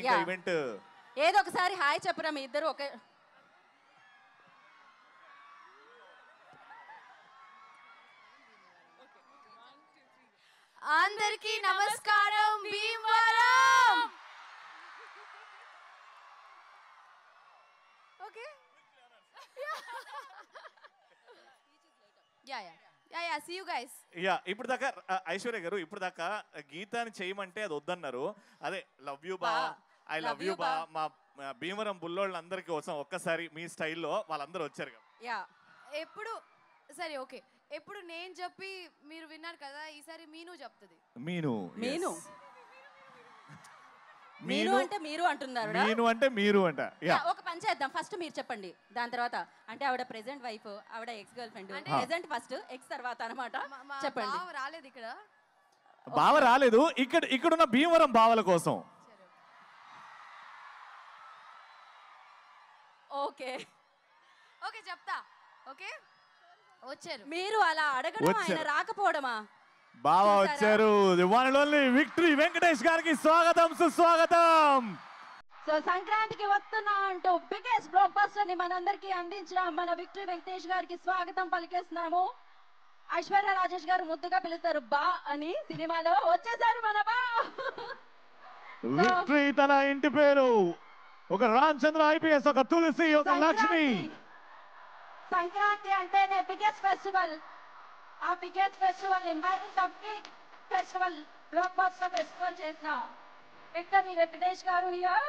ఇంకా ఈవెంట్ ఏదో ఒకసారి హాయ్ చెప్పరా మీ ఇద్దరు ఒకే. అందరికీ నమస్కారం. Bhimavaram. Okay ya see you guys. Ya ఇప్పుడు దాకా ఐశ్వర్య గారు ఇప్పుడు దాకా గీతాన్ని చేయమంటే అది వద్దన్నారు. అదే లవ్ యూ బా, ఐ లవ్ యూ బా, మా భీమవరం బుల్లోళ్ళందరి కోసం ఒక్కసారి మీ స్టైల్లో వాళ్ళందరూ వచ్చారు కదా. యా ఎప్పుడు సరే ఓకే, ఎప్పుడు నేను చెప్పి మీరు విన్నారు కదా, ఈసారి మీను చెప్తుంది. మీను మీను మీను అంటే మీరు అంటున్నారు. మీను అంటే మీరు అంట. ఒక పని చేద్దాం, ఫస్ట్ మీరు చెప్పండి, దాని తర్వాత అంటే ఆవిడ ప్రెసెంట్ వైఫ్, ఆవిడ ex girl friend, present first X తర్వాత అన్నమాట. చెప్పండి. రాలేదు ఇక్కడ, బావ రాలేదు, ఇక్కడున్న భీమవరం బావల కోసం. ఓకే ఓకే చెప్తా. ఓకే వచ్చారు మీరు అలా అడగడం, ఆయన రాకపోవడమా? బావ వచ్చారు. The one and only victory Venkatesh గారికి స్వాగతం, సుస్వాగతం. సో సంక్రాంతికి వస్తున్నా అంటూ బిగ్గెస్ట్ బ్లాక్ బస్టర్ ని మనందరికీ అందించిన మన విక్టరీ వెంకటేష్ గారికి స్వాగతం పలికేస్తున్నాము. ఐశ్వర్య రాజేష్ గారు ముద్దుగా పిలుస్తారు బా అని, సినిమాలో వచ్చేసారు మన బా. విక్టరీ తన ఇంటి పేరు ఒక రామచంద్ర ఐపీఎస్, ఒక తులసి, ఒక లక్ష్మి. సంక్రాంతి అంటేనే బిగ్గెస్ట్ ఫెస్టివల్. ఆ biggest festival festival block buster festival చేసిన విక్టరీ వెంకటేష్ గారు హియర్.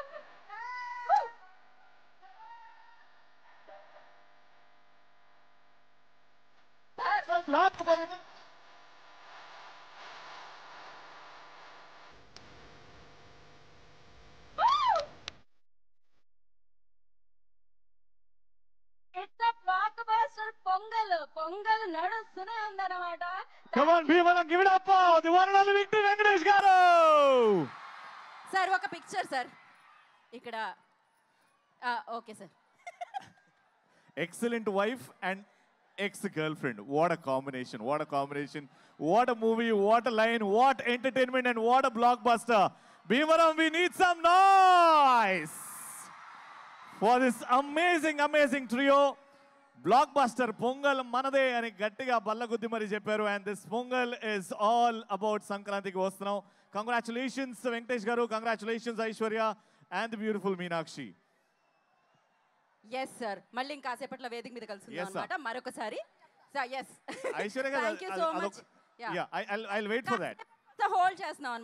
పొంగల్ నడుస్తూనే ఉందన్నమాట. వెంకటేష్ గారు సార్ ఒక పిక్చర్ సార్ ఇక్కడ. Okay sir. Excellent wife and ex girl friend. What a combination, what a combination, what a movie, what a line, what entertainment and what a block buster. Bhimavaram, we need some noise for this amazing trio. Block buster pongal మనదే అని గట్టిగా బల్లగుద్ది మరి చెప్పారు. And this Pongal is all about సంక్రాంతికి వస్తున్నాం. Congratulations Venkatesh garu, congratulations Aishwarya and the beautiful Meenakshi. Yes sir, మళ్ళీ ఇంకాసేపట్లో వేదిక మీద కలుసుకుందాం అన్నమాట మరొకసారి. ఎస్ ఐశ్వర్య గారు, thank you so much. I'll wait for that. Hold చేస్తున్నాం.